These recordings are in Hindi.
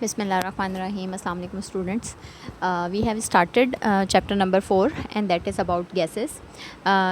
Bismillahirrahmanirrahim. Assalamu alaikum students. We have started chapter number 4 and that is about gases.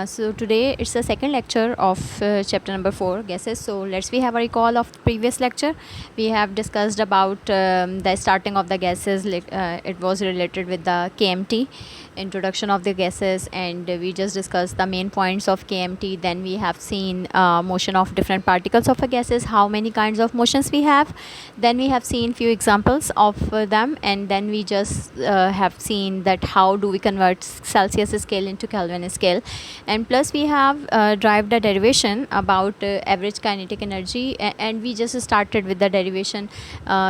So today it's the second lecture of chapter number 4 gases. So let's we have a recall of the previous lecture. We have discussed about the starting of the gases. It was related with the KMT, introduction of the gases, and we just discussed the main points of KMT. Then we have seen motion of different particles of the gases, how many kinds of motions we have. Then we have seen few examples of them, and then we just have seen that how do we convert Celsius scale into Kelvin scale, and plus we have derived a derivation about average kinetic energy, and we just started with the derivation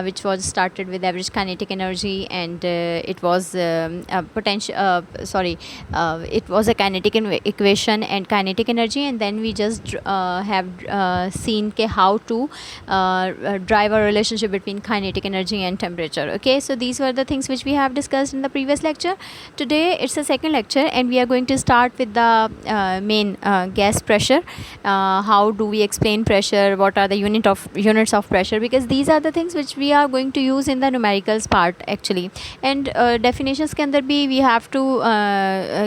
which was started with average kinetic energy, and it was a potential it was a kinetic equation and kinetic energy, and then we just have seen how to drive a relationship between kinetic energy and temperature. Okay, so these were the things which we have discussed in the previous lecture. Today it's the second lecture and we are going to start with the main gas pressure. How do we explain pressure, what are the units of pressure, because these are the things which we are going to use in the numericals part actually, and definitions के अंदर भी we have to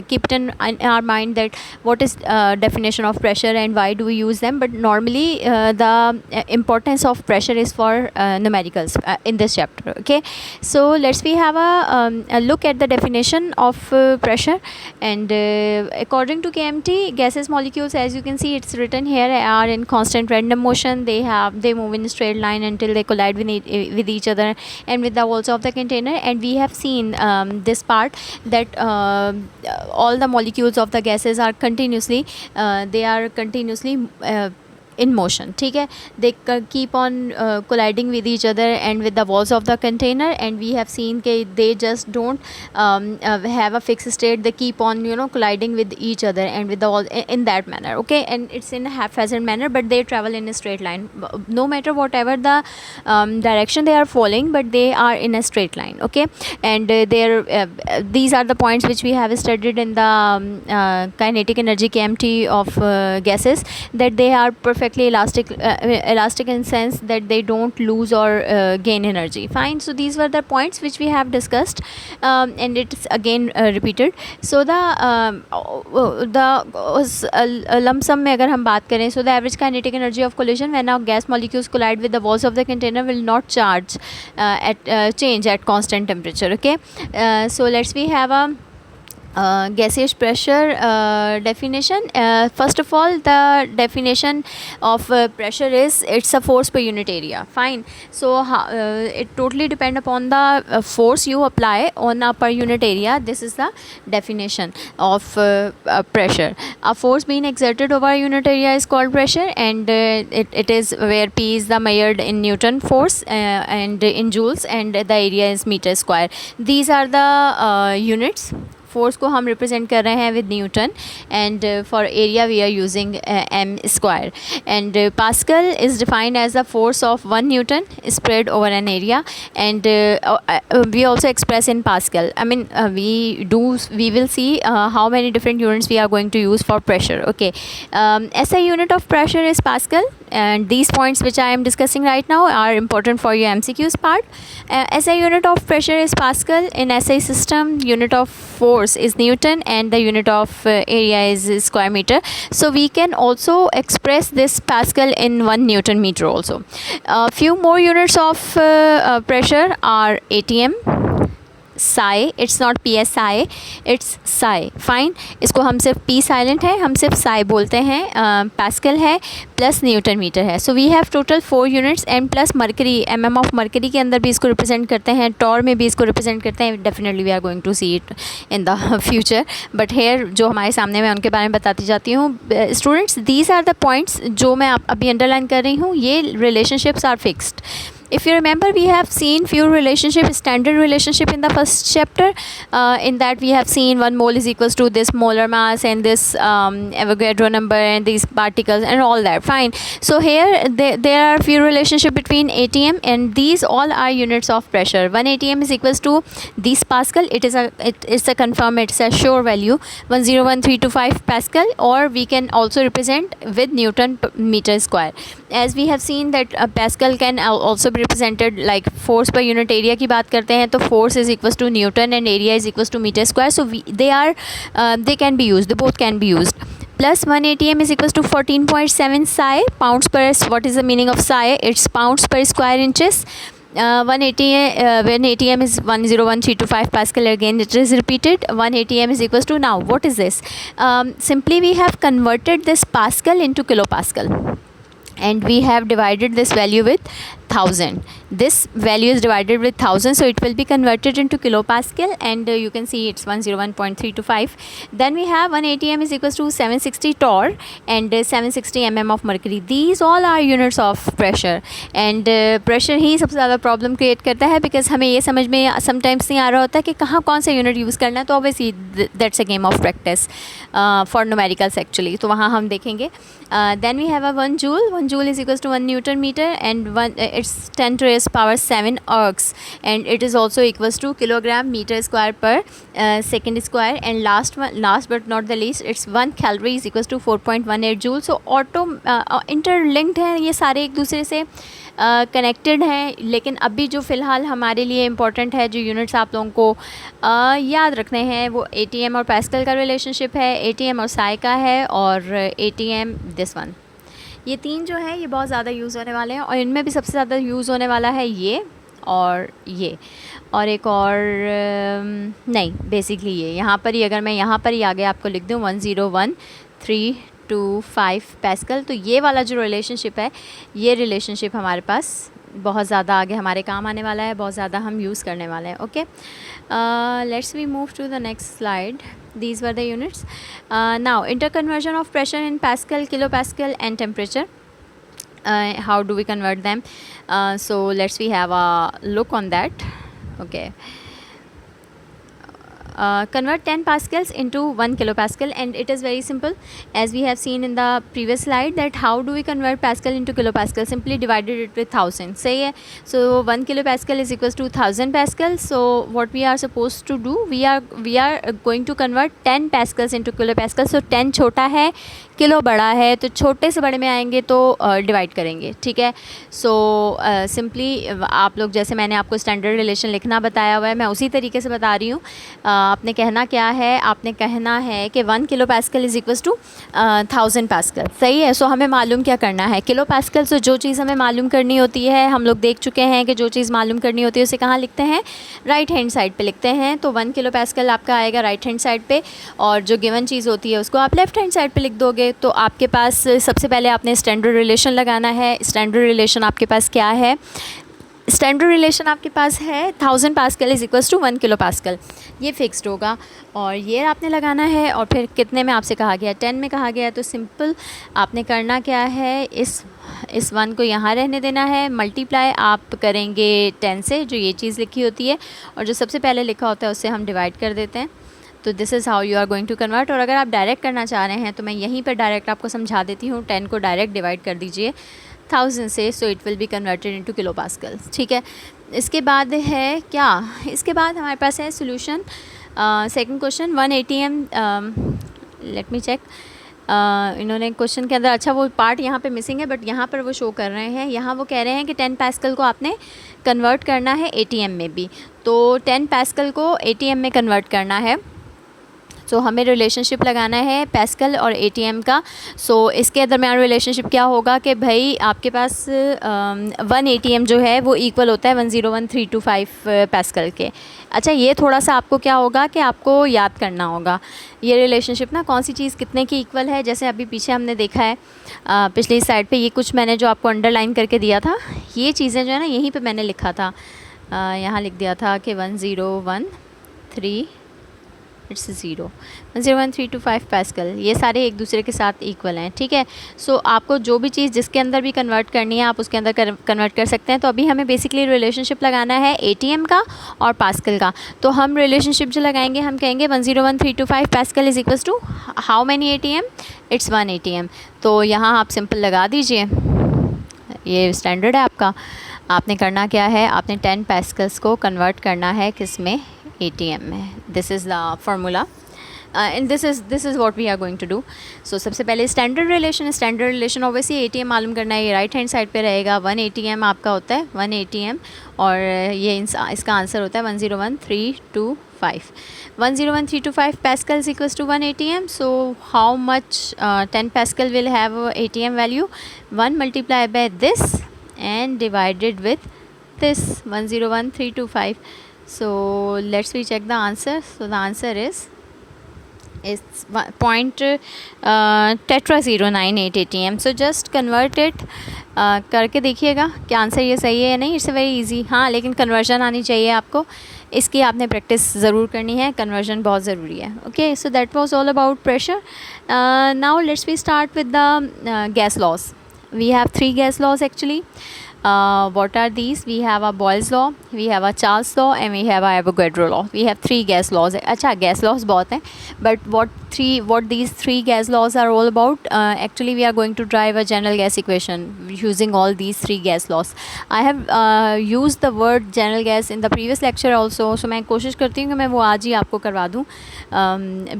keep it in our mind that what is definition of pressure and why do we use them. But normally the importance of pressure is for numericals in this chapter. Okay, so let's we have a look at the definition of pressure, and according to KMT, gases molecules, as you can see it's written here, are in constant random motion. They move in a straight line until they collide with each other and with the walls of the container. And we have seen this part that all the molecules of the gases are continuously in motion. ठीक है, they keep on colliding with each other and with the walls of the container, and we have seen that they just don't have a fixed state. They keep on colliding with each other and with the wall in that manner. Okay, and it's in a haphazard manner, but they travel in a straight line no matter whatever the direction they are following, but they are in a straight line. Okay, and these are the points which we have studied in the kinetic energy KMT of gases, that they are perfectly elastic in sense that they don't lose or gain energy. Fine, so these were the points which we have discussed, and it's again repeated. So the lump sum में अगर हम बात करें, so the average kinetic energy of collision when our gas molecules collide with the walls of the container will not change at constant temperature. Okay, so let's we have a gaseous pressure definition. First of all, the definition of pressure is it's a force per unit area. Fine, so it totally depend upon the force you apply on a per unit area. This is the definition of pressure. A force being exerted over a unit area is called pressure, and it is where P is the measured in Newton force and in joules, and the area is meter square. These are the units. Force को हम रिप्रेजेंट कर रहे हैं with Newton, and for area we are using M square, and Pascal is defined as the force of 1 Newton spread over an area, and we also express in Pascal. I mean we will see how many different units we are going to use for pressure. Okay, SI unit of pressure is Pascal, and these points which I am discussing right now are important for your MCQs part. SI unit of pressure is Pascal. In SI system, unit of force is Newton, and the unit of area is square meter. So we can also express this Pascal in 1 Newton meter also. A few more units of pressure are ATM, psi, it's not psi, it's psi. Fine, इसको हम सिर्फ p साइलेंट है, हम सिर्फ psi बोलते हैं. पास्कल है प्लस न्यूटन मीटर है. So we have total 4 units, and plus mercury, mm of mercury के अंदर भी इसको रिप्रेजेंट करते हैं, टॉर में भी इसको रिप्रेजेंट करते हैं. Definitely we are going to see it in the future, but here जो हमारे सामने मैं उनके बारे में बताती जाती हूँ. Students, these are the points जो मैं अभी अंडरलाइन कर रही हूँ. ये relationships are fixed. If you remember, we have seen few standard relationship in the first chapter. In that we have seen 1 mole is equals to this molar mass and this Avogadro number and these particles and all that. Fine. So here there are few relationship between ATM, and these all are units of pressure. 1 ATM is equals to this Pascal. It is a confirmed, it's a sure value 101.325 Pascal, or we can also represent with Newton meter square. As we have seen that Pascal can also be represented like force पर यूनिट एरिया की बात करते हैं तो force is equal to Newton and area is equal to metre square. So they can be use, both can be use. Plus 1 atm is equals to 14.7 psi pounds per. What is the meaning of psi? It's pounds per square inches. 1 atm is 101.325 Pascal. Again it is repeated. 1 atm is equals to, now what is this? Simply we have converted this Pascal into kilopascal and we have divided this value with 1000. This value is divided with 1000, so it will be converted into kilopascal, and you can see it's 101.325. Then we have 1 atm is equals to 760 torr and 760 mm of mercury. These all are units of pressure, and pressure ही सबसे ज़्यादा प्रॉब्लम क्रिएट करता है, बिकॉज हमें ये समझ में समटाइम्स नहीं आ रहा होता कि कहाँ कौन सा यूनिट यूज़ करना है. तो obviously that's a game of practice for numericals actually, तो वहाँ हम देखेंगे. Then we have a 1 joule. 1 joule is equals to 1 Newton meter and it's 10 to raise power 7 ergs, and it is also equals to kilogram meter square per second square. And last but not the least, it's 1 calorie is equals to 4.18 joule. so auto interlinked हैं ये सारे एक दूसरे से कनेक्टेड हैं. लेकिन अभी जो फ़िलहाल हमारे लिए इम्पॉर्टेंट है, जो यूनिट्स आप लोगों को याद रखने हैं, वो ATM और पास्कल का रिलेशनशिप है, ATM और साई का है, और ATM दिस वन. ये तीन जो है ये बहुत ज़्यादा यूज़ होने वाले हैं, और इनमें भी सबसे ज़्यादा यूज़ होने वाला है ये और एक और नहीं, बेसिकली ये यहाँ पर ही, अगर मैं यहाँ पर ही आगे आपको लिख दूँ 101.325 पास्कल, तो ये वाला जो रिलेशनशिप है, ये रिलेशनशिप हमारे पास बहुत ज़्यादा आगे हमारे काम आने वाला है, बहुत ज़्यादा हम यूज़ करने वाले हैं. Okay, let's we move to the next slide. These were the units. Now interconversion of pressure in Pascal, kilopascal and temperature. How do we convert them? So let's we have a look on that. Okay. Convert 10 pascals into 1 kilopascal, and it is very simple, as we have seen in the previous slide, that how do we convert pascal into kilopascal? Simply divided it with 1000. सही है. So 1 kilopascal is equals to 1000 pascal. So what we are supposed to do, we are going to convert 10 pascals into kilopascal. So 10 छोटा है, किलो बड़ा है, तो छोटे से बड़े में आएंगे तो डिवाइड करेंगे. ठीक है. सो सिंपली आप लोग, जैसे मैंने आपको स्टैंडर्ड रिलेशन लिखना बताया हुआ है, मैं उसी तरीके से बता रही हूँ. आपने कहना क्या है, आपने कहना है कि 1 kilo Pascal is equals to 1000 Pascal. सही है. सो हमें मालूम क्या करना है, किलो पास्कल. सो जो चीज़ हमें मालूम करनी होती है, हम लोग देख चुके हैं कि जो चीज़ मालूम करनी होती है उसे कहाँ लिखते हैं, राइट हैंड साइड पे लिखते हैं. तो 1 किलो पास्कल आपका आएगा राइट हैंड साइड पे, और जो गिवन चीज़ होती है उसको आप लेफ्ट हैंड साइड पे लिख दोगे. तो आपके पास सबसे पहले आपने स्टैंडर्ड रिलेशन लगाना है. स्टैंडर्ड रिलेशन आपके पास क्या है, स्टैंडर्ड रिलेशन आपके पास है 1000 Pascal is equals to 1 kilo Pascal. ये फिक्स्ड होगा, और ये आपने लगाना है. और फिर कितने में आपसे कहा गया, 10 में कहा गया. तो सिंपल आपने करना क्या है, इस 1 को यहाँ रहने देना है. मल्टीप्लाई आप करेंगे 10 से, जो ये चीज़ लिखी होती है, और जो सबसे पहले लिखा होता है उससे हम डिवाइड कर देते हैं. तो this is how you are going to convert. और अगर आप डायरेक्ट करना चाह रहे हैं तो मैं यहीं पर डायरेक्ट आपको समझा देती हूँ. 10 को डायरेक्ट डिवाइड कर दीजिए 1000 से, so it will be converted into kilo pascal. ठीक है. इसके बाद है क्या, इसके बाद हमारे पास है solution. Second question 1 ATM. Let me check. इन्होंने क्वेश्चन के अंदर, अच्छा वो पार्ट यहाँ पे मिसिंग है, बट यहाँ पर वो शो कर रहे हैं. यहाँ वो कह रहे हैं कि 10 पास्कल को आपने कन्वर्ट करना है ATM में भी. तो 10 पास्कल को ATM में कन्वर्ट करना है, सो हमें रिलेशनशिप लगाना है पास्कल और ATM का. सो इसके दरमियान रिलेशनशिप क्या होगा कि भाई आपके पास 1 ATM जो है वो इक्वल होता है 101.325 पास्कल के. अच्छा, ये थोड़ा सा आपको क्या होगा कि आपको याद करना होगा ये रिलेशनशिप ना, कौन सी चीज़ कितने की इक्वल है. जैसे अभी पीछे हमने देखा है पिछली साइड पे, ये कुछ मैंने जो आपको अंडरलाइन करके दिया था, ये चीज़ें जो है ना यहीं पे मैंने लिखा था, यहाँ लिख दिया था कि 101.3 इट्स 101.325 पास्कल. ये सारे एक दूसरे के साथ इक्वल हैं. ठीक है. सो आपको जो भी चीज़ जिसके अंदर भी कन्वर्ट करनी है आप उसके अंदर कन्वर्ट कर सकते हैं. तो अभी हमें बेसिकली रिलेशनशिप लगाना है ATM का और पास्कल का. तो हम रिलेशनशिप जो लगाएंगे, हम कहेंगे 101.325 pascal is equals to how many ATM, it's 1 ATM. तो यहाँ आप सिंपल लगा दीजिए, ये स्टैंडर्ड है आपका. आपने करना क्या है, आपने 10 पास्कल्स को कन्वर्ट करना है किस में, ATM में. This is the formula. And this is what we are going to do. So सबसे पहले स्टैंडर्ड रिलेशन ऑब्वियसली ATM मालूम करना है. ये राइट हैंड साइड पे रहेगा. 1 ATM आपका होता है 1 ATM, और ये इसका आंसर होता है 101,325. 101,325 Pascals equals to 1 ATM. So how much 10 Pascal will have a ATM value? 1 multiplied by this and divided with this 101,325. So let's we check the answer. So the answer is point tetra 098 ATM. So just convert it. करके देखिएगा कि आंसर ये सही है या नहीं. It's very easy. हाँ, लेकिन कन्वर्जन आनी चाहिए आपको. इसकी आपने प्रैक्टिस ज़रूर करनी है. कन्वर्जन बहुत ज़रूरी है. Okay, so that was all about pressure. Now let's we start with the gas laws. We have 3 gas laws actually. What are these? We have a Boyle's law, we have a Charles law, and we have a Avogadro law. We have 3 gas laws. अच्छा, gas laws बहुत हैं, but what these 3 gas laws are all about? Actually we are going to drive a general gas equation using all these 3 gas laws. I have used the word general gas in the previous lecture also, so मैं कोशिश करती हूँ कि मैं वो आज ही आपको करवा दूँ.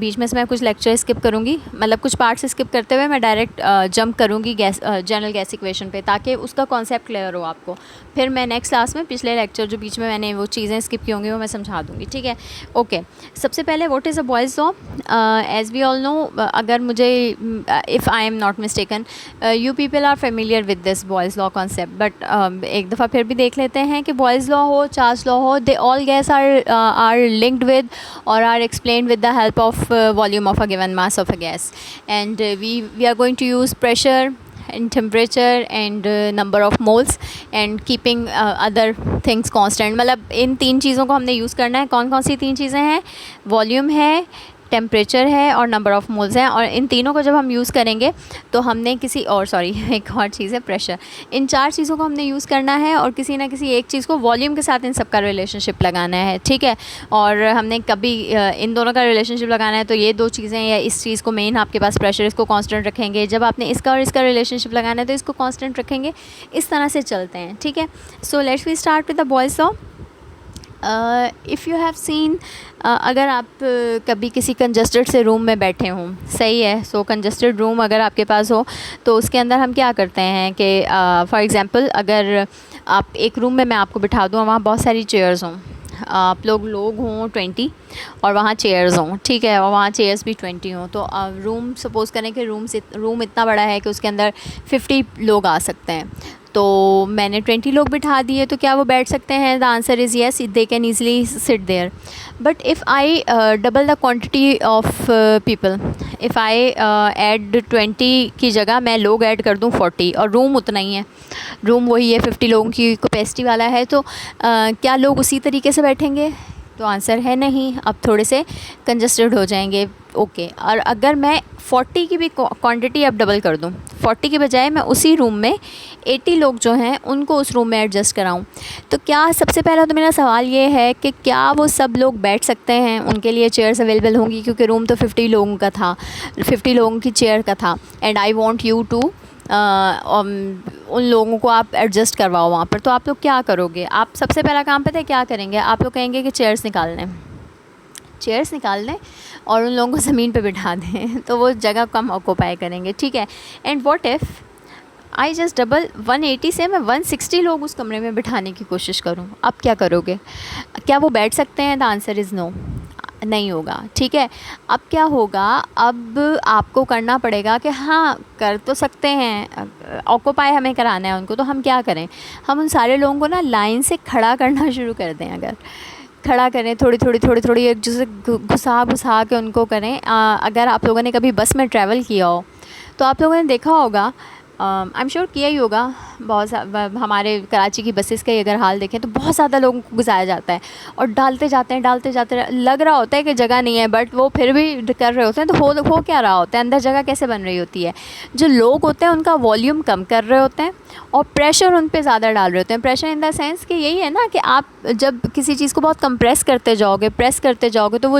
बीच में से मैं कुछ लेक्चर स्किप करूँगी, मतलब कुछ पार्ट्स स्किप करते हुए मैं डायरेक्ट जंप करूँगी जनरल गैस इक्वेशन पे, ताकि उसका कॉन्सेप्ट क्लियर हो आपको. फिर मैं नेक्स्ट क्लास में पिछले लेक्चर जो बीच में मैंने वो चीज़ें स्किप की होंगी वो मैं समझा दूँगी. ठीक है, ओके. सबसे पहले what is a Boyle's law? As we all know, अगर मुझे if I am not mistaken, you people are familiar with this Boyle's law concept, but एक दफ़ा फिर भी देख लेते हैं कि बॉयज़ लॉ हो, चार्ल्स लॉ हो, they all gas are linked with और are explained with the help of volume of a given mass of a gas, and we are going to use pressure and temperature and number of moles and keeping other things constant. मतलब इन 3 चीज़ों को हमने यूज़ करना है. कौन कौन सी 3 चीज़ें हैं? वॉल्यूम है, टेम्परेचर है और नंबर ऑफ़ मोल्स हैं. और इन तीनों को जब हम यूज़ करेंगे तो हमने एक और चीज़ है प्रेशर. इन 4 चीज़ों को हमने यूज़ करना है और किसी ना किसी एक चीज़ को वॉल्यूम के साथ इन सब का रिलेशनशिप लगाना है. ठीक है, और हमने कभी इन दोनों का रिलेशनशिप लगाना है तो ये 2 चीज़ें या इस चीज़ को मेन आपके पास प्रेशर, इसको कांस्टेंट रखेंगे. जब आपने इसका और इसका रिलेशनशिप लगाना है तो इसको कांस्टेंट रखेंगे. इस तरह से चलते हैं. ठीक है, so let's we start with the Boyle's law. If you have seen, अगर आप कभी किसी कंजस्टेड से रूम में बैठे हों, सही है, सो कंजस्टेड रूम अगर आपके पास हो तो उसके अंदर हम क्या करते हैं कि फॉर एग्ज़ाम्पल अगर आप एक रूम में मैं आपको बिठा दूँ और वहाँ बहुत सारी चेयर्स हों, आप लोग हों 20 और वहाँ चेयर्स हों, ठीक है, और वहाँ चेयर्स भी 20 हों, तो रूम सपोज़ करें कि रूम इतना बड़ा है कि उसके अंदर 50 लोग आ सकते हैं. तो मैंने 20 लोग बिठा दिए, तो क्या वो बैठ सकते हैं? The answer is yes, they can easily sit there. But if I double the quantity of people, if I add 20 की जगह मैं लोग ऐड कर दूँ 40 और रूम उतना ही है, रूम वही है 50 लोगों की कैपेसिटी वाला है, तो क्या लोग उसी तरीके से बैठेंगे? तो आंसर है नहीं. अब थोड़े से कंजस्टेड हो जाएंगे. ओके, और अगर मैं 40 की भी क्वांटिटी अब डबल कर दूं, 40 के बजाय मैं उसी रूम में 80 लोग जो हैं उनको उस रूम में एडजस्ट कराऊं, तो क्या, सबसे पहला तो मेरा सवाल ये है कि क्या वो सब लोग बैठ सकते हैं? उनके लिए चेयर्स अवेलेबल होंगी? क्योंकि रूम तो 50 लोगों का था, 50 लोगों की चेयर का था, and I want you to उन लोगों को आप एडजस्ट करवाओ वहाँ पर. तो आप लोग क्या करोगे? आप सबसे पहला काम पता है क्या करेंगे? आप लोग कहेंगे कि चेयर्स निकाल लें और उन लोगों को ज़मीन पे बिठा दें, तो वो जगह कम ऑक्यूपाई करेंगे. ठीक है, and what if I just double 180 से मैं 160 लोग उस कमरे में बिठाने की कोशिश करूं? आप क्या करोगे? क्या वो बैठ सकते हैं? द आंसर इज़ नो, नहीं होगा. ठीक है, अब क्या होगा? अब आपको करना पड़ेगा कि हाँ, कर तो सकते हैं, ऑक्यूपाई हमें कराना है उनको, तो हम क्या करें? हम उन सारे लोगों को ना लाइन से खड़ा करना शुरू कर दें. अगर खड़ा करें, थोड़ी एक जैसे घुसा के उनको करें. अगर आप लोगों ने कभी बस में ट्रैवल किया हो तो आप लोगों ने देखा होगा, आई एम श्योर किया ही होगा, बहुत हमारे कराची की बसेस का अगर हाल देखें तो बहुत ज़्यादा लोगों को घुसाया जाता है और डालते जाते हैं, लग रहा होता है कि जगह नहीं है, बट वो फिर भी कर रहे होते हैं. तो हो क्या रहा होता है? अंदर जगह कैसे बन रही होती है? जो लोग होते हैं उनका वॉल्यूम कम कर रहे होते हैं और प्रेशर उन पे ज़्यादा डाल रहे होते हैं. प्रेशर इन द सेंस कि यही है ना कि आप जब किसी चीज़ को बहुत कंप्रेस करते जाओगे, प्रेस करते जाओगे, तो वो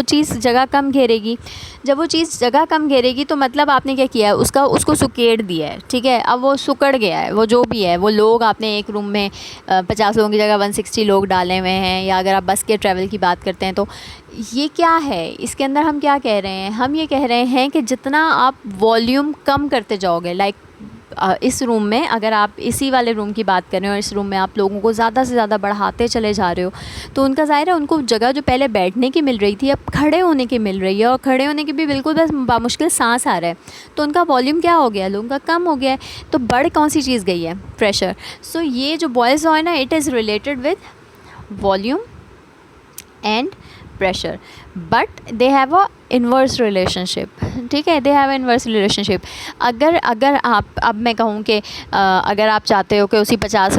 चीज़ जगह कम घेरेगी. जब वो चीज़ जगह कम घेरेगी तो मतलब आपने क्या किया है? उसको सुकेड़ दिया है. ठीक है। अब वो सुकड़ गया है, वो जो भी है, वो लोग आपने एक रूम में 50 लोगों की जगह 160 लोग डाले हुए हैं, या अगर आप बस के ट्रैवल की बात करते हैं तो ये क्या है, इसके अंदर हम क्या कह रहे हैं, हम ये कह रहे हैं कि जितना आप वॉल्यूम कम करते जाओगे, लाइक इस रूम में अगर आप इसी वाले रूम की बात करें और इस रूम में आप लोगों को ज़्यादा से ज़्यादा बढ़ाते चले जा रहे हो, तो उनका ज़ाहिर है उनको जगह जो पहले बैठने की मिल रही थी अब खड़े होने की मिल रही है, और खड़े होने की भी बिल्कुल बस बामुश्किल सांस आ रहा है, तो उनका वॉल्यूम क्या हो गया, लोगों का कम हो गया है। तो बढ़ कौन सी चीज़ गई है, प्रेशर। सो ये जो बॉयज़ लॉ है ना, it is related with volume and pressure, but they have a inverse relationship, ठीक है, they have inverse relationship। अगर आप, अब मैं कहूँ कि अगर आप चाहते हो कि उसी 50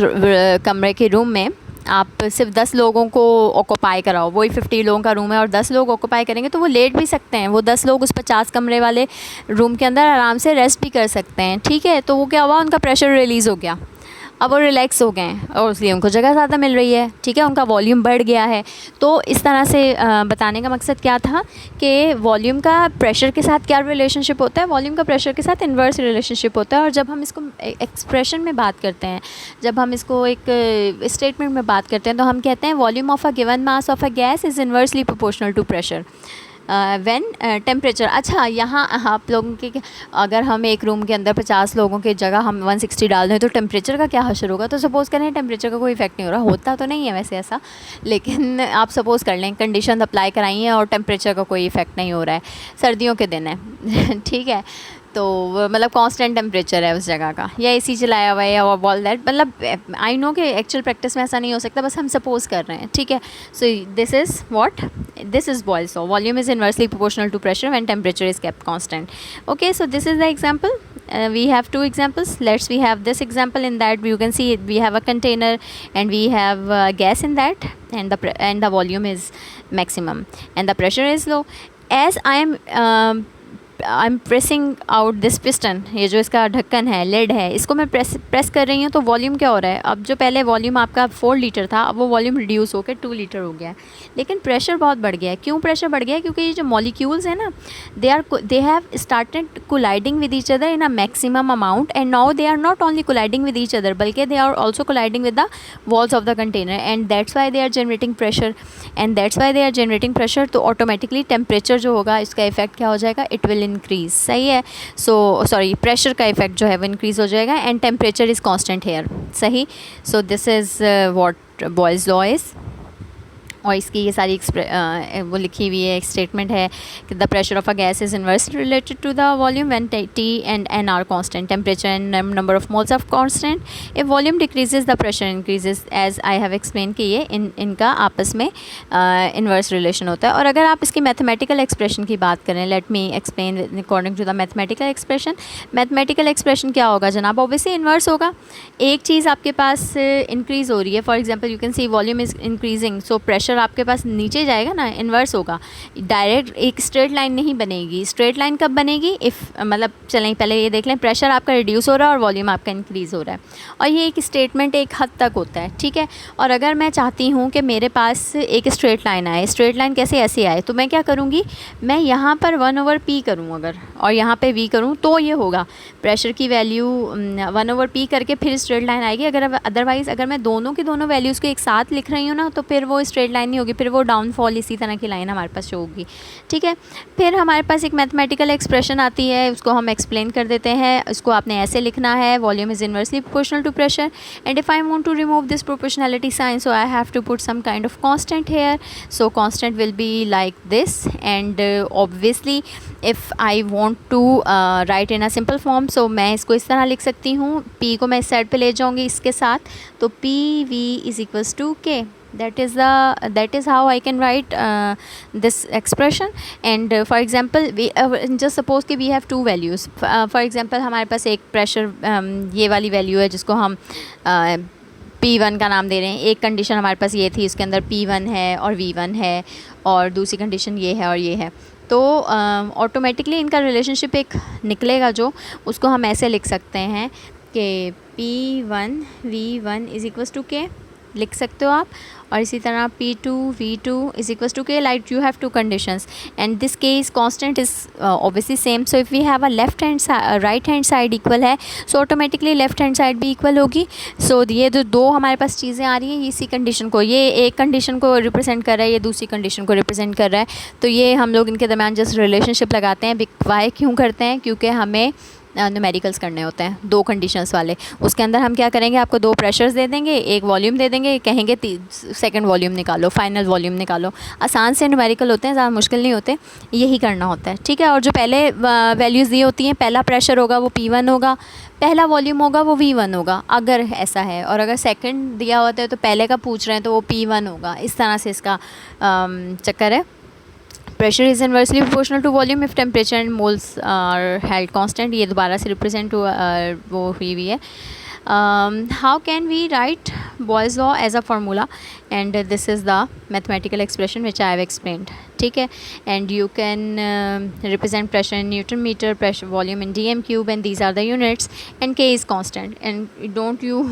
कमरे के रूम में आप सिर्फ 10 लोगों को ऑक्यूपाई कराओ, वही 50 लोगों का रूम है और 10 लोग ऑक्यूपाई करेंगे, तो वो लेट भी सकते हैं, वो 10 लोग उस 50 कमरे वाले रूम के अंदर आराम से रेस्ट भी कर सकते हैं, ठीक है। तो वो क्या हुआ, उनका प्रेशर रिलीज़ हो गया, अब वो रिलैक्स हो गए हैं और इसलिए उनको जगह ज़्यादा मिल रही है, ठीक है, उनका वॉल्यूम बढ़ गया है। तो इस तरह से बताने का मकसद क्या था कि वॉल्यूम का प्रेशर के साथ क्या रिलेशनशिप होता है, वॉल्यूम का प्रेशर के साथ इन्वर्स रिलेशनशिप होता है। और जब हम इसको एक्सप्रेशन में बात करते हैं, जब हम इसको एक स्टेटमेंट में बात करते हैं, तो हम कहते हैं volume of a given mass of a gas is inversely proportional to pressure when temperature. अच्छा, यहाँ आप लोगों के, अगर हम एक रूम के अंदर 50 लोगों की जगह हम 160 डाल दें तो टेम्परेचर का क्या असर होगा। तो सपोज़ करें टेम्परेचर का कोई इफेक्ट नहीं हो रहा, होता तो नहीं है वैसे ऐसा, लेकिन आप सपोज़ कर लें कंडीशन अप्लाई कराई है और टेम्परेचर का कोई इफेक्ट नहीं हो रहा है, सर्दियों के दिन है ठीक है, तो मतलब कांस्टेंट टेम्परेचर है उस जगह का, या एसी चलाया हुआ है, या ऑल दैट, मतलब आई नो कि एक्चुअल प्रैक्टिस में ऐसा नहीं हो सकता, बस हम सपोज कर रहे हैं, ठीक है। So this is what, this is Boyle's law, volume is inversely proportional to pressure when temperature is kept constant। Okay, so this is the example. We have two examples. We have this example, in that you can see we have a container and we have gas in that, and the volume is maximum and the pressure is low. As I am pressing out this piston, ये जो इसका ढक्कन है, लेड है, इसको मैं प्रेस कर रही हूँ, तो वॉल्यूम क्या हो रहा है, अब जो पहले वॉल्यूम आपका 4 लीटर था, अब वो वॉल्यूम रिड्यूस होकर 2 लीटर हो गया है, लेकिन प्रेशर बहुत बढ़ गया है। क्यों प्रेशर बढ़ गया है, क्योंकि ये जो मॉलिक्यूल्स हैं ना, they have started colliding with each other in a maximum amount, and now they are not only colliding with each other, बल्कि they are also colliding with the walls of the container, and that's why they are generating pressure, तो ऑटोमेटिकली टेम्परेचर जो होगा, इसका इफेक्ट क्या हो जाएगा, इट विल इंक्रीज, सही है। सो सॉरी, प्रेशर का इफेक्ट जो है वो इंक्रीज हो जाएगा, and temperature is constant here, सही। So this is what Boyle's law is. और इसकी ये सारी वो लिखी हुई है, एक स्टेटमेंट है कि the pressure of a gas is inversely related to the volume when T and N are constant, temperature and number of moles of constant, if volume decreases the pressure increases, as I have explain कि ये इनका आपस में इन्वर्स रिलेशन होता है। और अगर आप इसकी मैथमेटिकल एक्सप्रेशन की बात करें, let me explain according to the mathematical expression. Mathematical expression क्या होगा जनाब, ऑब्वियसली इन्वर्स होगा। एक चीज़ आपके पास इंक्रीज़ हो रही है, for example you can see volume is increasing, so pressure आपके पास नीचे जाएगा ना, इन्वर्स होगा, डायरेक्ट एक स्ट्रेट लाइन नहीं बनेगी। स्ट्रेट लाइन कब बनेगी, इफ़ मतलब चलें पहले ये देख लें, प्रेशर आपका रिड्यूस हो रहा है और वॉल्यूम आपका इंक्रीज़ हो रहा है, और ये एक स्टेटमेंट एक हद तक होता है, ठीक है। और अगर मैं चाहती हूँ कि मेरे पास एक स्ट्रेट लाइन आए, स्ट्रेट लाइन कैसे ऐसे आए, तो मैं क्या करूँगी, मैं यहाँ पर 1/p करूँ अगर, और यहाँ पे v करूँ, तो ये होगा प्रेशर की वैल्यू 1/p करके फिर स्ट्रेट लाइन आएगी। अगर अदरवाइज़ अगर मैं दोनों की दोनों वैल्यूज़ को एक साथ लिख रही हूँ ना, तो फिर वो स्ट्रेट लाइन नहीं होगी, फिर वो डाउनफॉल इसी तरह की लाइन हमारे पास शो होगी, ठीक है। फिर हमारे पास एक मैथमेटिकल एक्सप्रेशन आती है, उसको हम एक्सप्लेन कर देते हैं। इसको आपने ऐसे लिखना है, volume is inversely proportional to pressure, and if I want to remove this proportionality sign, so I have to put some kind of constant here, so constant will be like this, and obviously if I want to write in a simple form, so मैं इसको इस तरह लिख सकती हूँ, p को मैं इस साइड पे ले जाऊँगी इसके साथ, तो PV is equals to K। that is how I can write this expression। and for example we just suppose कि we have two values। for example हमारे पास एक प्रेशर ये वाली वैल्यू है जिसको हम P1 का नाम दे रहे हैं। एक कंडीशन हमारे पास ये थी, उसके अंदर P1 है और V1 है, और दूसरी कंडीशन ये है और ये है, तो ऑटोमेटिकली इनका रिलेशनशिप एक निकलेगा, जो उसको हम ऐसे लिख सकते हैं कि P1 V1 is equals to K लिख सकते हो आप। और इसी तरह P2 V2 is equals to K. Like you have two conditions and this K is constant is obviously same. So if we have a left hand right hand side equal है so automatically left hand side भी इक्वल होगी. सो ये जो दो हमारे पास चीज़ें आ रही हैं इसी कंडीशन को, ये एक कंडीशन को रिप्रेजेंट कर रहा है, ये दूसरी कंडीशन को रिप्रेजेंट कर रहा है. तो ये हम लोग इनके दरमियान जस्ट रिलेशनशिप लगाते हैं. वाई क्यों करते हैं? क्योंकि हमें न्यूमेरिकल्स करने होते हैं दो कंडीशंस वाले. उसके अंदर हम क्या करेंगे, आपको दो प्रेशर्स दे देंगे, एक वॉल्यूम दे देंगे, कहेंगे सेकंड वॉल्यूम निकालो, फाइनल वॉल्यूम निकालो. आसान से न्यूमेरिकल होते हैं, ज़्यादा मुश्किल नहीं होते, यही करना होता है. ठीक है. और जो पहले वैल्यूज़ दी होती हैं, पहला प्रेशर होगा वो P1 होगा, पहला वॉल्यूम होगा वो V1 होगा अगर ऐसा है, और अगर सेकंड दिया होता है तो पहले का पूछ रहे हैं तो वो P1 होगा. इस तरह से इसका चक्कर है. Pressure is inversely proportional to volume if temperature and moles are held constant. ये दोबारा से रिप्रेजेंट वो हुई है. How can we write Boyle's law as a formula and this is the mathematical expression which I have explained. ठीक है. And you can represent pressure in newton metre, pressure volume in DM cube and these are the units and K is constant. And don't you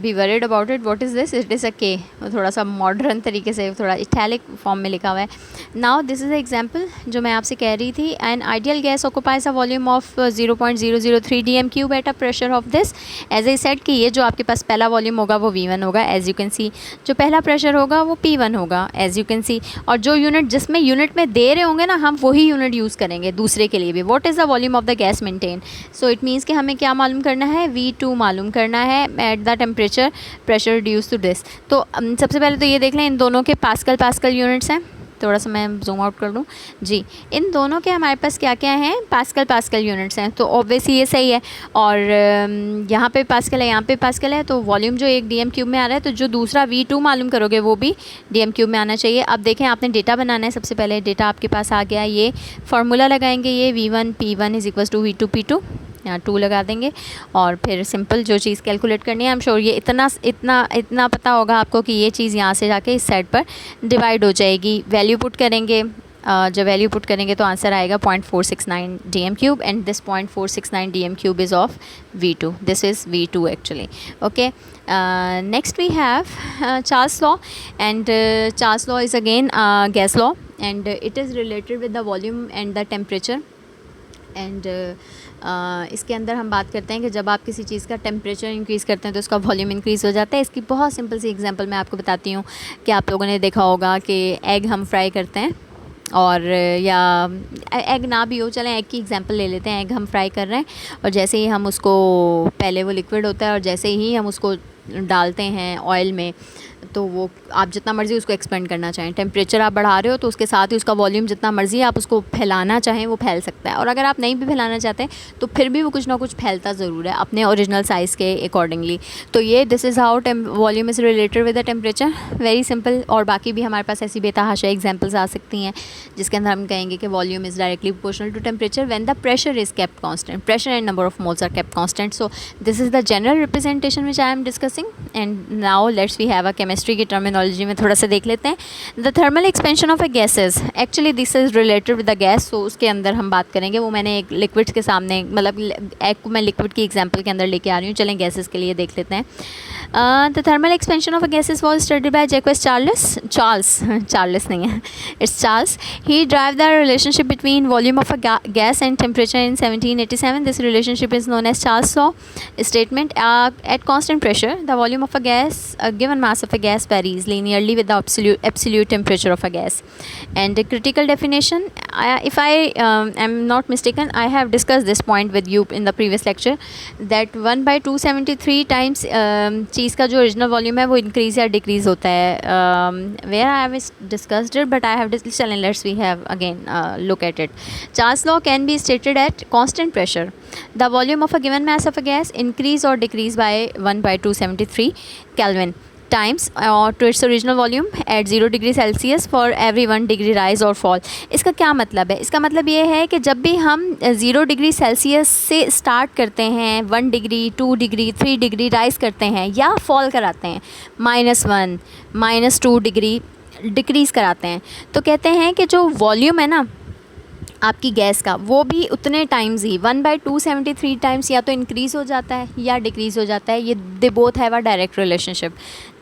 be worried about it. What is this? It is a K. थोड़ा सा मॉडर्न तरीके से थोड़ा इटैलिक फॉर्म में लिखा हुआ है. नाउ दिस इज़ एग्जाम्पल जो मैं आपसे कह रही थी. An ideal gas occupies a volume of 0.003 DM cube at a pressure of this. As I said कि ये जो आपके पास पहला वॉल्यूम होगा वो V1 होगा एज यू कैन सी. जो पहला प्रेशर होगा वो P1 होगा एज यू कैन सी. और जो यूनिट जिसमें यूनिट में दे रहे होंगे ना, हम वही यूनिट यूज़ करेंगे दूसरे के लिए भी. What is the volume of the gas maintain. So it means कि हमें क्या मालूम करना है, V2 मालूम करना है at the temperature pressure reduce to this. तो सबसे पहले तो ये देख लें, इन दोनों के पास्कल यूनिट्स हैं. थोड़ा सा मैं जूम आउट कर लूँ जी. इन दोनों के हमारे पास क्या क्या हैं, पास्कल यूनिट्स हैं. तो ऑब्वियसली ये सही है. और यहाँ पे पास्कल है, यहाँ पे पास्कल है, तो वॉल्यूम जो एक DM क्यूब में आ रहा है, तो जो दूसरा V2 मालूम करोगे वो भी DM क्यूब में आना चाहिए. अब देखें, आपने डेटा बनाना है. सबसे पहले डेटा आपके पास आ गया, ये फार्मूला लगाएंगे, ये V1 P1 is equals to V2 P2, यहाँ 2 लगा देंगे. और फिर सिंपल जो चीज़ कैलकुलेट करनी है, आई एम श्योर ये इतना पता होगा आपको कि ये चीज़ यहाँ से जाके इस साइड पर डिवाइड हो जाएगी. वैल्यू पुट करेंगे, जब वैल्यू पुट करेंगे तो आंसर आएगा 0.469 DM cube and this 0.469 DM cube is of V2. This is V2 actually. Okay. Next we have Charles law and Charles law is again gas law and it is related with the volume and the temperature. And इसके अंदर हम बात करते हैं कि जब आप किसी चीज़ का टेम्परेचर इंक्रीज़ करते हैं तो उसका वॉल्यूम इंक्रीज़ हो जाता है. इसकी बहुत सिंपल सी एग्जांपल मैं आपको बताती हूँ कि आप लोगों ने देखा होगा कि एग हम फ्राई करते हैं, और या एग ना भी हो, चलें एग की एग्जांपल ले लेते हैं. एग हम फ्राई कर रहे हैं और जैसे ही हम उसको, पहले वो लिक्विड होता है और जैसे ही हम उसको डालते हैं ऑयल में, तो वो आप जितना मर्ज़ी उसको एक्सपेंड करना चाहें, टेम्परेचर आप बढ़ा रहे हो तो उसके साथ ही उसका वॉल्यूम जितना मर्ज़ी आप उसको फैलाना चाहें वो फैल सकता है. और अगर आप नहीं भी फैलाना चाहते तो फिर भी वो कुछ ना कुछ फैलता ज़रूर है अपने ओरिजिनल साइज़ के अकॉर्डिंगली. तो ये this is how volume is related with the temperature. Very simple. और बाकी भी हमारे पास ऐसी बेतहाशा एग्जाम्पल्स आ सकती हैं जिसके अंदर हम कहेंगे कि volume is directly proportional to temperature when the pressure is kept constant. Pressure and number of moles are kept constant. So this is the general representation which I am discussing. And now let's we have a chemistry की टर्मिनोलॉजी में थोड़ा सा देख लेते हैं. The thermal expansion of a gases, actually this is related with the gas. So उसके अंदर हम बात करेंगे, वो मैंने एक लिक्विड्स के सामने, मतलब एग को मैं लिक्विड की एग्जांपल के अंदर लेके आ रही हूँ. चलें गैसेस के लिए देख लेते हैं. The thermal expansion of a gases was studied by Jacques Charles नहीं है, it's Charles. He drive the relationship between volume of a gas and temperature in 1787. This relationship is known as Charles law statement. At constant pressure the volume of a gas, given mass of a gas varies linearly with the absolute temperature of a gas. And a critical definition, if I am not mistaken, I have discussed this point with you in the previous lecture, that 1/273 times चीज़ का जो original volume है वो increase या decrease होता है. Where I have discussed it, but I have discussed. Let's we have again look at it. Charles law can be stated at constant pressure. The volume of a given mass of a gas increase or decrease by 1/273 Kelvin times to its original volume at 0 degree Celsius for every 1 degree rise or fall. इसका क्या मतलब है? इसका मतलब ये है कि जब भी हम 0 डिग्री सेल्सियस से स्टार्ट करते हैं, 1 डिग्री 2 डिग्री 3 डिग्री राइज करते हैं या फॉल कराते हैं, -1 -2 डिग्री डिक्रीज़ कराते हैं, तो कहते हैं कि जो वॉल्यूम है ना आपकी गैस का, वो भी उतने टाइम्स ही 1/273 टाइम्स या तो इंक्रीज़ हो जाता है या डिक्रीज़ हो जाता है. ये they both have a direct relationship.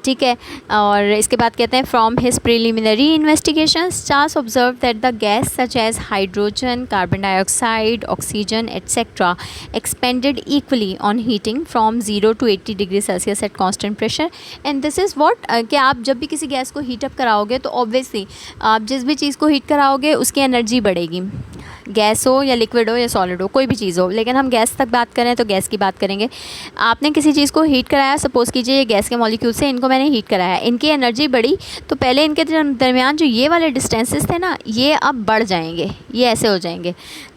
ठीक है। और इसके बाद कहते हैं from his preliminary investigations Charles observe that the gas such as hydrogen, carbon dioxide, oxygen etcetera expanded equally on heating from 0 to 80 degree Celsius at constant pressure. And this is what कि आप जब भी किसी गैस को हीटअप कराओगे तो ऑब्वियसली आप जिस भी चीज़ को हीट कराओगे उसकी एनर्जी बढ़ेगी, गैस हो या लिक्विड हो या सॉलिड हो, कोई भी चीज़ हो। लेकिन हम गैस तक बात करें तो गैस की बात करेंगे। आपने किसी चीज़ को हीट कराया, सपोज़ कीजिए ये गैस के मॉलिक्यूल से इनको मैंने हीट कराया, इनकी एनर्जी बढ़ी, तो पहले इनके दरमियान जो ये वाले डिस्टेंसेस थे ना, ये अब बढ़ जाएंगे, ये ऐसे हो जाएंगे,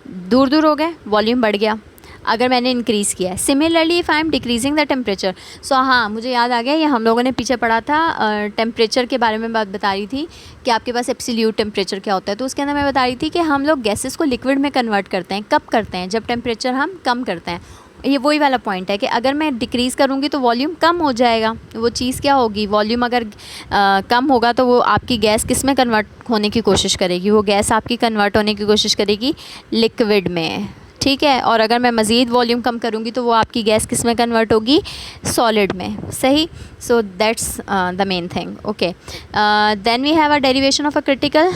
दूर दूर हो गए, वॉल्यूम बढ़ गया अगर मैंने इंक्रीज़ किया है। Similarly if I am decreasing the temperature, so हाँ मुझे याद आ गया, ये हम लोगों ने पीछे पढ़ा था टेम्परेचर के बारे में बात बता रही थी कि आपके पास एब्सोल्यूट टेम्परेचर क्या होता है। तो उसके अंदर मैं बता रही थी कि हम लोग गैसेस को लिक्विड में कन्वर्ट करते हैं, कब करते हैं, जब टेम्परेचर हम कम करते हैं। ये वही वाला पॉइंट है कि अगर मैं डिक्रीज़ करूँगी तो वॉल्यूम कम हो जाएगा। वो चीज़ क्या होगी, वॉल्यूम अगर कम होगा तो वो आपकी गैस किस में कन्वर्ट होने की कोशिश करेगी, वो गैस आपकी कन्वर्ट होने की कोशिश करेगी लिक्विड में, ठीक है। और अगर मैं मज़ीद वॉल्यूम कम करूँगी तो वो आपकी गैस किस में कन्वर्ट होगी, सॉलिड में, सही। So that's the main thing, okay. Then we have a derivation of a critical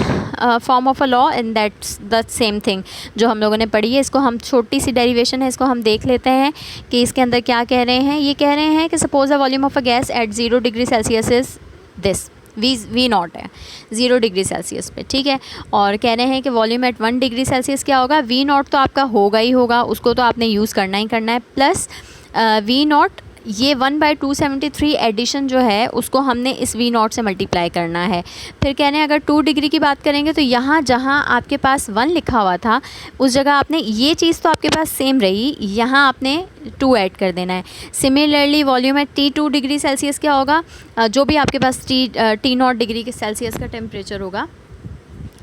form of a law and that's the same thing जो हम लोगों ने पढ़ी है। इसको हम, छोटी सी डेरिवेशन है, इसको हम देख लेते हैं कि इसके अंदर क्या कह रहे हैं। ये कह रहे हैं कि suppose a volume of a gas at 0 degree Celsius is this, we not है 0 डिग्री सेल्सियस पे, ठीक है। और कह रहे हैं कि वॉल्यूम एट 1 डिग्री सेल्सियस क्या होगा, वी नॉट तो आपका होगा ही होगा, उसको तो आपने यूज़ करना ही करना है, प्लस वी नॉट ये 1/273 एडिशन जो है उसको हमने इस वी नॉट से मल्टीप्लाई करना है। फिर कह रहे हैं अगर 2 डिग्री की बात करेंगे तो यहाँ जहाँ आपके पास 1 लिखा हुआ था उस जगह आपने, ये चीज़ तो आपके पास सेम रही, यहाँ आपने 2 ऐड कर देना है। Similarly volume at T2 degree Celsius क्या होगा, जो भी आपके पास T0 डिग्री के सेल्सियस का टेम्परेचर होगा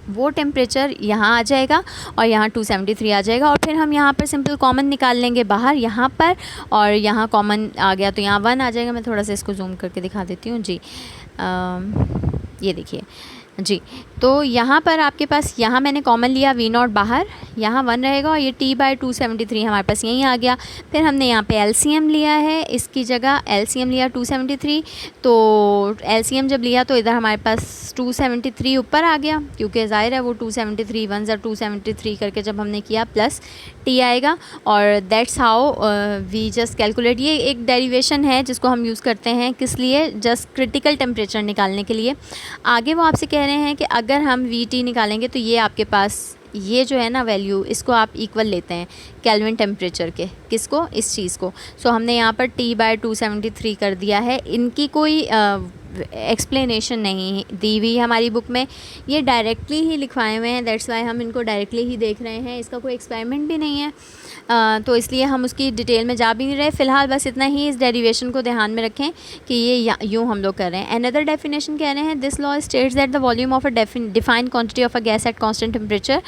वो टेम्परेचर यहाँ आ जाएगा और यहाँ 273 आ जाएगा। और फिर हम यहाँ पर सिंपल कॉमन निकाल लेंगे बाहर यहाँ पर, और यहाँ कॉमन आ गया तो यहाँ 1 आ जाएगा। मैं थोड़ा सा इसको जूम करके दिखा देती हूँ जी। ये देखिए जी, तो यहाँ पर आपके पास, यहाँ मैंने कॉमन लिया वी नॉट बाहर, यहाँ 1 रहेगा और ये T/273 हमारे पास यहीं आ गया। फिर हमने यहाँ पे LCM लिया है, इसकी जगह LCM लिया 273, तो LCM जब लिया तो इधर हमारे पास 273 ऊपर आ गया, क्योंकि ज़ाहिर है वो 273 1 ज़ा 273 करके जब हमने किया प्लस T आएगा। और that's how we just calculate. ये एक डेरिवेशन है जिसको हम यूज़ करते हैं किस लिए, जस्ट क्रिटिकल टेम्परेचर निकालने के लिए। आगे वो आपसे कह रहे हैं कि अगर हम VT निकालेंगे तो ये आपके पास, ये जो है ना वैल्यू, इसको आप इक्वल लेते हैं केल्विन टेम्परेचर के, किसको, इस चीज़ को। सो हमने यहाँ पर T/273 कर दिया है। इनकी कोई एक्सप्लेनेशन नहीं दी हुई हमारी बुक में, ये डायरेक्टली ही लिखवाए हुए हैं, दैट्स वाई हम इनको डायरेक्टली ही देख रहे हैं। इसका कोई एक्सपेरिमेंट भी नहीं है, तो इसलिए हम उसकी डिटेल में जा भी नहीं रहे। फ़िलहाल बस इतना ही, इस डेरिवेशन को ध्यान में रखें कि ये यूँ हम लोग कर रहे हैं। अनदर डेफिनेशन कह रहे हैं, this law states that the volume of a defined quantity of a gas at constant temperature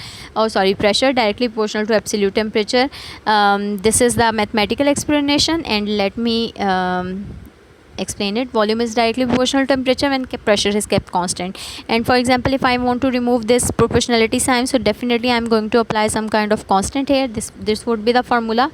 pressure directly proportional to absolute temperature. This is the mathematical explanation and let me explain it. Volume is directly proportional to temperature when pressure is kept constant. And for example, if I want to remove this proportionality sign, so definitely I am going to apply some kind of constant here. This would be the formula.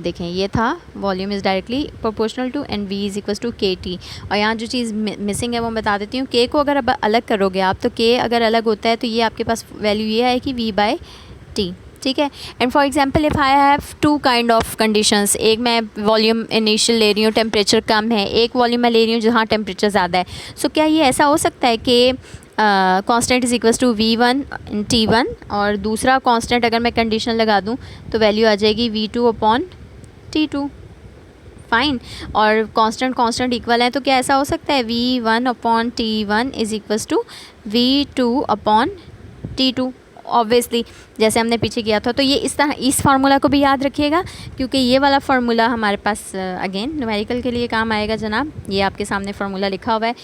देखें ये था volume is directly proportional to and V is equals to KT। और यहाँ जो चीज़ मिसिंग है वो बता देती हूँ। K को अगर अब अलग करोगे आप तो K अगर अलग होता है तो ये आपके पास वैल्यू ये है कि V/T, ठीक है। And for example if I have 2 kind of conditions, एक मैं वॉल्यूम इनिशियल ले रही हूँ, टेम्परेचर कम है, एक वॉल्यूम मैं ले रही हूँ जहाँ टेम्परेचर ज़्यादा है। सो क्या ये ऐसा हो सकता है कि constant is equals to V1 T1 और दूसरा कांस्टेंट अगर मैं कंडीशन लगा दूँ तो वैल्यू आ जाएगी V2/T2, फाइन। और कांस्टेंट इक्वल है तो क्या ऐसा हो सकता है V1/T1 is equals to V2/T2, obviously जैसे हमने पीछे किया था। तो ये इस तरह, इस फार्मूला को भी याद रखिएगा क्योंकि ये वाला फार्मूला हमारे पास अगेन न्यूमेरिकल के लिए काम आएगा जनाब। ये आपके सामने फार्मूला लिखा हुआ है,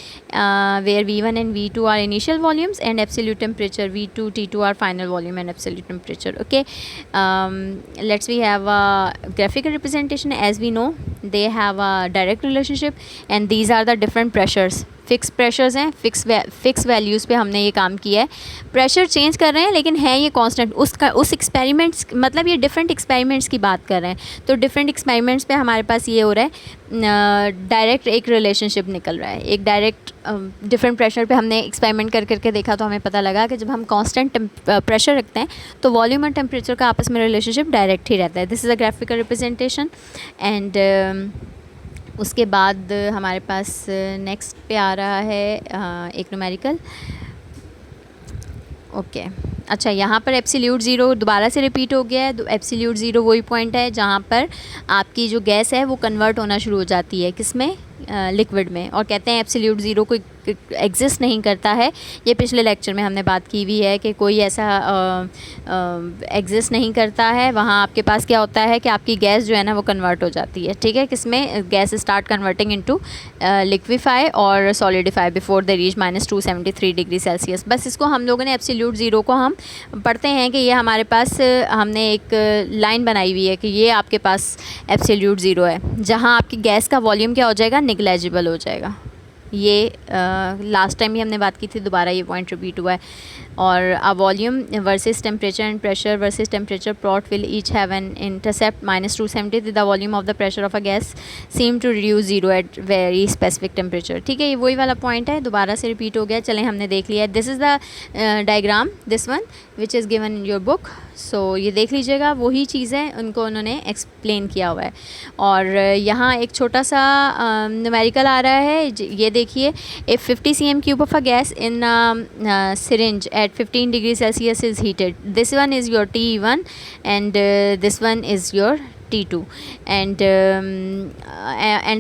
where V1 and V2 are initial volumes and absolute temperature V2 T2 are final volume and absolute temperature, okay. Let's we have a graphical representation, as we know they have a direct relationship and these are the different pressures fix pressures हैं, फिक्स वैल्यूज़ पे हमने ये काम किया है। प्रेशर चेंज कर रहे हैं लेकिन है ये कांस्टेंट। उस एक्सपेरिमेंट्स, मतलब ये डिफरेंट एक्सपेरिमेंट्स की बात कर रहे हैं, तो डिफरेंट एक्सपेरिमेंट्स पे हमारे पास ये हो रहा है, डायरेक्ट एक रिलेशनशिप निकल रहा है। एक डायरेक्ट डिफरेंट प्रेशर पे हमने एक्सपेरिमेंट करके देखा, तो हमें पता लगा कि जब हम कांस्टेंट प्रेशर रखते हैं तो वॉल्यूम और टेम्परेचर का आपस में रिलेशनशिप डायरेक्ट ही रहता है। This is a graphical representation. And उसके बाद हमारे पास नेक्स्ट पे आ रहा है एक न्यूमेरिकल। ओके अच्छा, यहाँ पर एब्सोल्यूट ज़ीरो दोबारा से रिपीट हो गया है। एब्सोल्यूट ज़ीरो वही पॉइंट है जहाँ पर आपकी जो गैस है वो कन्वर्ट होना शुरू हो जाती है, किसमें, लिक्विड में। और कहते हैं एब्सोल्यूट ज़ीरो कोई एग्जिस्ट नहीं करता है। ये पिछले लेक्चर में हमने बात की हुई है कि कोई ऐसा एग्जिस्ट नहीं करता है। वहाँ आपके पास क्या होता है कि आपकी गैस जो है ना वो कन्वर्ट हो जाती है, ठीक है, किसमें, gas start converting into liquefy और solidify before the reach -273 degree Celsius. बस इसको हम लोगों ने एब्सोल्यूट ज़ीरो को हम पढ़ते हैं कि ये हमारे पास हमने एक लाइन बनाई हुई है कि ये आपके पास एब्सोल्यूट ज़ीरो है, जहाँ आपकी गैस का वॉल्यूम क्या हो जाएगा, निग्लेजिबल हो जाएगा। ये लास्ट टाइम ही हमने बात की थी, दोबारा ये पॉइंट रिपीट हुआ है। और a volume versus temperature and pressure versus temperature plot will each have an intercept -270. The volume of the pressure of a gas seem to reduce zero at very specific temperature. ठीक है, ये वही वाला पॉइंट है, दोबारा से रिपीट हो गया। चलें, हमने देख लिया है। This is the diagram, this one which is given in your book. So ये देख लीजिएगा, वही चीज़ें उनको उन्होंने एक्सप्लेन किया हुआ है। और यहाँ एक छोटा सा न्यूमेरिकल आ रहा है, ये देखिए। If 50 cm³ of a gas in syringe at 15 degrees Celsius is heated. This one is your T1 and this one is your T2, and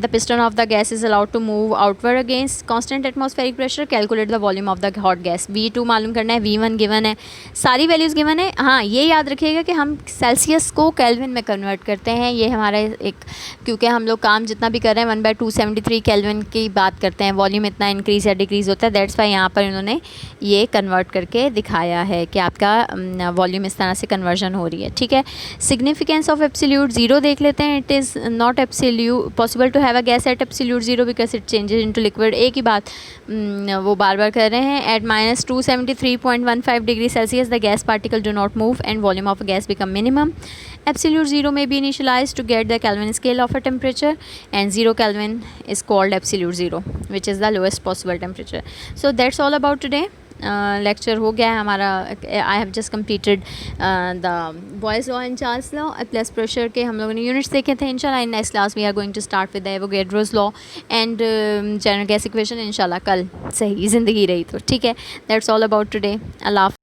the piston of the gas is allowed to move outward against constant atmospheric pressure. Calculate the volume of the hot gas. V2 मालूम करना है, V1 गिवन है, सारी वैल्यूज़ गिवन है। हाँ, ये याद रखिएगा कि हम सेल्सियस को केल्विन में कन्वर्ट करते हैं। ये हमारा एक, क्योंकि हम लोग काम जितना भी कर रहे हैं 1/273 केल्विन की बात करते हैं, वॉल्यूम इतना इंक्रीज़ या डिक्रीज़ होता है। दैट्स वाई यहाँ पर इन्होंने ये कन्वर्ट करके दिखाया है कि आपका वॉल्यूम इस तरह से कन्वर्जन हो रही है, ठीक है। सिग्निफिकेंस ऑफ एब्सोल्यूट ज़ीरो देख लेते हैं। It is not absolute possible to have a gas at absolute zero because it changes into liquid. एक ही बात वो बार बार कर रहे हैं। At -273.15 degree Celsius the gas particle do not move and volume of gas become minimum. Absolute zero may be initialized to get the Kelvin scale of a temperature, and 0 Kelvin is called absolute zero, which is the lowest possible temperature. So that's all about today. Lecture हो गया है हमारा। I have just completed the Boyle's law and Charles law plus pressure के हम लोगों ने यूनिट्स देखे थे। इंशाल्लाह in next class we are going to start with the Avogadro's law and general gas equation. इंशाल्लाह कल सही ज़िंदगी रही तो ठीक है। That's all about today. Allah.